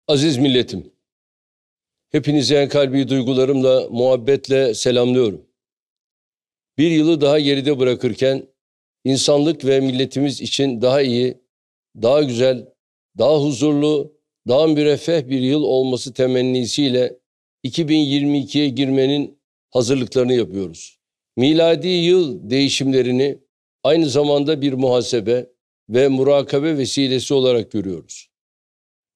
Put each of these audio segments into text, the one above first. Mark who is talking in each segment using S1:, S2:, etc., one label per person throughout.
S1: Aziz milletim, hepinizi en kalbi duygularımla, muhabbetle selamlıyorum. Bir yılı daha geride bırakırken, insanlık ve milletimiz için daha iyi, daha güzel, daha huzurlu, daha müreffeh bir yıl olması temennisiyle 2022'ye girmenin hazırlıklarını yapıyoruz. Miladi yıl değişimlerini aynı zamanda bir muhasebe ve murakabe vesilesi olarak görüyoruz.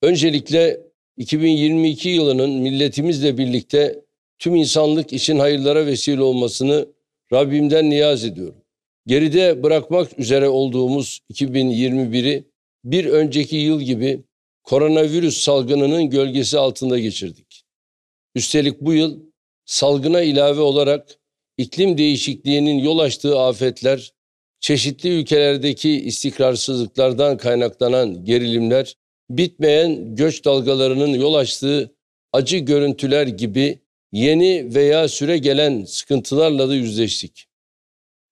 S1: Öncelikle 2022 yılının milletimizle birlikte tüm insanlık için hayırlara vesile olmasını Rabbimden niyaz ediyorum. Geride bırakmak üzere olduğumuz 2021'i bir önceki yıl gibi koronavirüs salgınının gölgesi altında geçirdik. Üstelik bu yıl salgına ilave olarak iklim değişikliğinin yol açtığı afetler, çeşitli ülkelerdeki istikrarsızlıklardan kaynaklanan gerilimler, bitmeyen göç dalgalarının yol açtığı acı görüntüler gibi yeni veya süregelen sıkıntılarla da yüzleştik.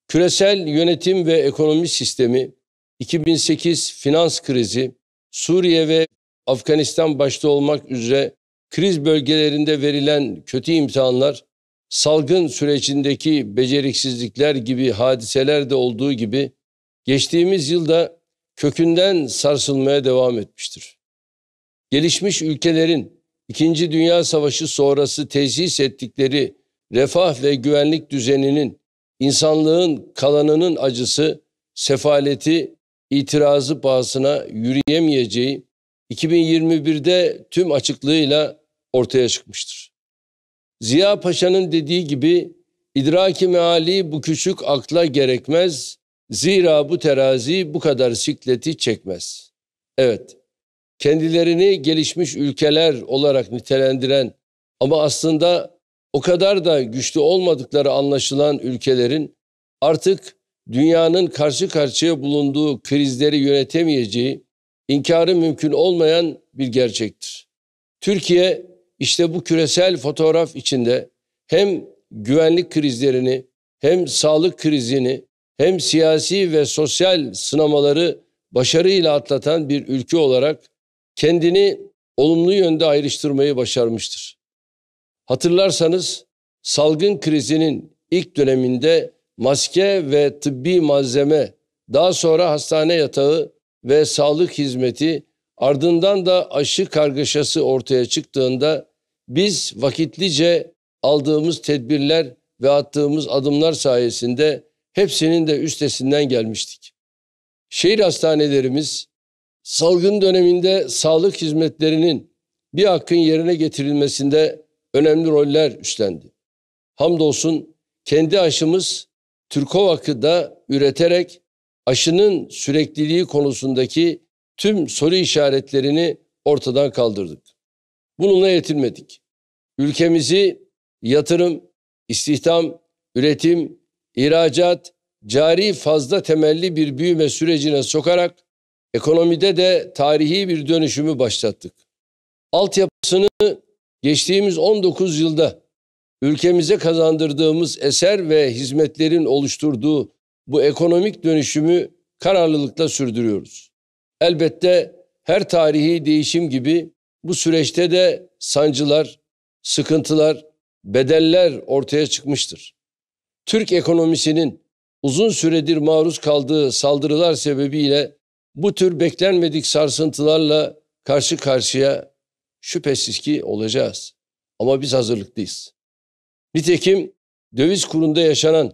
S1: Küresel yönetim ve ekonomi sistemi, 2008 finans krizi, Suriye ve Afganistan başta olmak üzere kriz bölgelerinde verilen kötü imtihanlar, salgın sürecindeki beceriksizlikler gibi hadiseler de olduğu gibi geçtiğimiz yılda kökünden sarsılmaya devam etmiştir. Gelişmiş ülkelerin İkinci Dünya Savaşı sonrası tesis ettikleri refah ve güvenlik düzeninin insanlığın kalanının acısı, sefaleti, itirazı pahasına yürüyemeyeceği 2021'de tüm açıklığıyla ortaya çıkmıştır. Ziya Paşa'nın dediği gibi idraki meali bu küçük akla gerekmez, zira bu terazi bu kadar sikleti çekmez. Evet, kendilerini gelişmiş ülkeler olarak nitelendiren ama aslında o kadar da güçlü olmadıkları anlaşılan ülkelerin artık dünyanın karşı karşıya bulunduğu krizleri yönetemeyeceği inkarı mümkün olmayan bir gerçektir. Türkiye işte bu küresel fotoğraf içinde hem güvenlik krizlerini, hem sağlık krizini, hem siyasi ve sosyal sınamaları başarıyla atlatan bir ülke olarak kendini olumlu yönde ayrıştırmayı başarmıştır. Hatırlarsanız salgın krizinin ilk döneminde maske ve tıbbi malzeme, daha sonra hastane yatağı ve sağlık hizmeti, ardından da aşı kargaşası ortaya çıktığında biz vakitlice aldığımız tedbirler ve attığımız adımlar sayesinde hepsinin de üstesinden gelmiştik. Şehir hastanelerimiz salgın döneminde sağlık hizmetlerinin bir hakkın yerine getirilmesinde önemli roller üstlendi. Hamdolsun kendi aşımız Türkovak'ı da üreterek aşının sürekliliği konusundaki tüm soru işaretlerini ortadan kaldırdık. Bununla yetinmedik. Ülkemizi yatırım, istihdam, üretim, ihracat, cari fazla temelli bir büyüme sürecine sokarak ekonomide de tarihi bir dönüşümü başlattık. Altyapısını geçtiğimiz 19 yılda ülkemize kazandırdığımız eser ve hizmetlerin oluşturduğu bu ekonomik dönüşümü kararlılıkla sürdürüyoruz. Elbette her tarihi değişim gibi bu süreçte de sancılar, sıkıntılar, bedeller ortaya çıkmıştır. Türk ekonomisinin uzun süredir maruz kaldığı saldırılar sebebiyle bu tür beklenmedik sarsıntılarla karşı karşıya şüphesiz ki olacağız. Ama biz hazırlıklıyız. Nitekim döviz kurunda yaşanan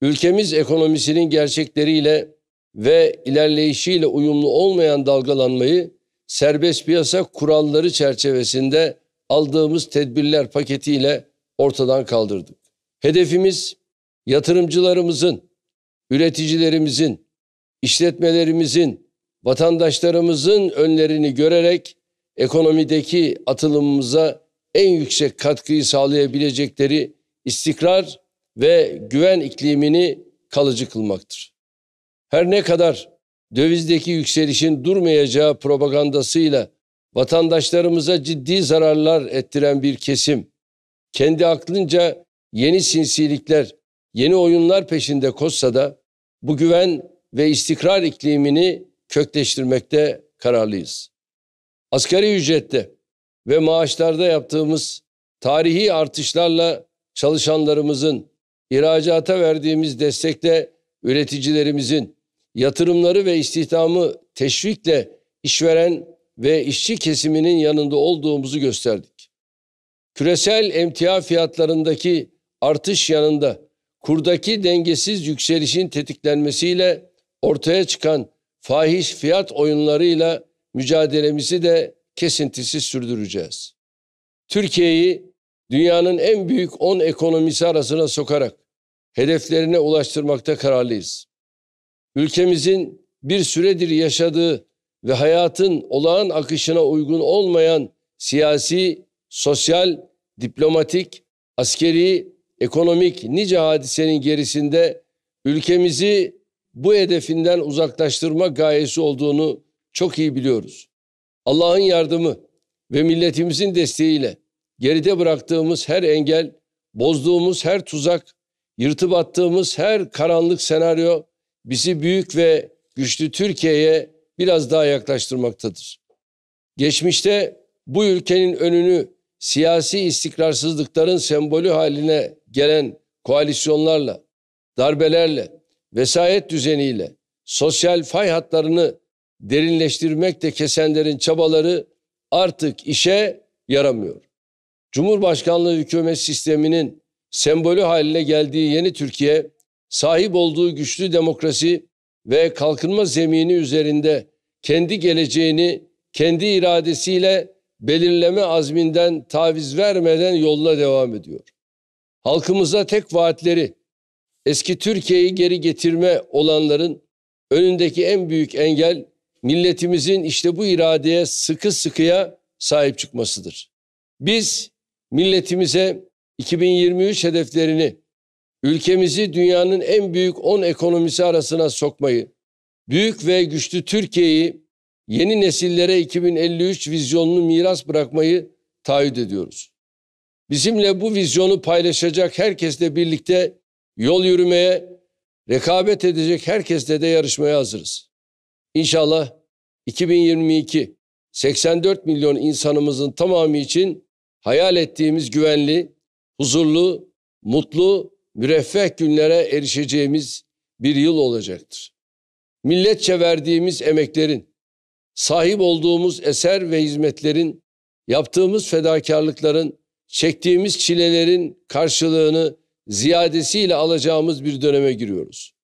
S1: ülkemiz ekonomisinin gerçekleriyle ve ilerleyişiyle uyumlu olmayan dalgalanmayı serbest piyasa kuralları çerçevesinde aldığımız tedbirler paketiyle ortadan kaldırdık. Hedefimiz yatırımcılarımızın, üreticilerimizin, işletmelerimizin, vatandaşlarımızın önlerini görerek ekonomideki atılımımıza en yüksek katkıyı sağlayabilecekleri istikrar ve güven iklimini kalıcı kılmaktır. Her ne kadar dövizdeki yükselişin durmayacağı propagandasıyla vatandaşlarımıza ciddi zararlar ettiren bir kesim, kendi aklınca yeni sinsilikler, yeni oyunlar peşinde koşsa da bu güven ve istikrar iklimini kökleştirmekte kararlıyız. Asgari ücrette ve maaşlarda yaptığımız tarihi artışlarla çalışanlarımızın, ihracata verdiğimiz destekle üreticilerimizin, yatırımları ve istihdamı teşvikle işveren ve işçi kesiminin yanında olduğumuzu gösterdik. Küresel emtia fiyatlarındaki artış yanında kurdaki dengesiz yükselişin tetiklenmesiyle ortaya çıkan fahiş fiyat oyunlarıyla mücadelemizi de kesintisiz sürdüreceğiz. Türkiye'yi dünyanın en büyük 10 ekonomisi arasına sokarak hedeflerine ulaştırmakta kararlıyız. Ülkemizin bir süredir yaşadığı ve hayatın olağan akışına uygun olmayan siyasi, sosyal, diplomatik, askeri, ekonomik nice hadisenin gerisinde ülkemizi bu hedefinden uzaklaştırma gayesi olduğunu çok iyi biliyoruz. Allah'ın yardımı ve milletimizin desteğiyle geride bıraktığımız her engel, bozduğumuz her tuzak, yırtıp attığımız her karanlık senaryo bizi büyük ve güçlü Türkiye'ye biraz daha yaklaştırmaktadır. Geçmişte bu ülkenin önünü siyasi istikrarsızlıkların sembolü haline gelen koalisyonlarla, darbelerle, vesayet düzeniyle, sosyal fay hatlarını derinleştirmekte kesenlerin çabaları artık işe yaramıyor. Cumhurbaşkanlığı hükümet sisteminin sembolü haline geldiği yeni Türkiye, sahip olduğu güçlü demokrasi ve kalkınma zemini üzerinde kendi geleceğini kendi iradesiyle belirleme azminden taviz vermeden yoluna devam ediyor. Halkımıza tek vaatleri, eski Türkiye'yi geri getirme olanların önündeki en büyük engel, milletimizin işte bu iradeye sıkı sıkıya sahip çıkmasıdır. Biz milletimize 2023 hedeflerini, ülkemizi dünyanın en büyük 10 ekonomisi arasına sokmayı, büyük ve güçlü Türkiye'yi yeni nesillere 2053 vizyonunu miras bırakmayı taahhüt ediyoruz. Bizimle bu vizyonu paylaşacak herkesle birlikte yol yürümeye, rekabet edecek herkesle de yarışmaya hazırız. İnşallah 2022 84 milyon insanımızın tamamı için hayal ettiğimiz güvenli, huzurlu, mutlu, müreffeh günlere erişeceğimiz bir yıl olacaktır. Milletçe verdiğimiz emeklerin, sahip olduğumuz eser ve hizmetlerin, yaptığımız fedakarlıkların, çektiğimiz çilelerin karşılığını ziyadesiyle alacağımız bir döneme giriyoruz.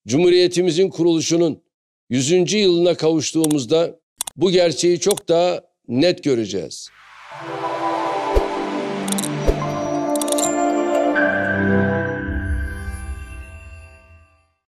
S1: Cumhuriyetimizin kuruluşunun 100. yılına kavuştuğumuzda bu gerçeği çok daha net göreceğiz.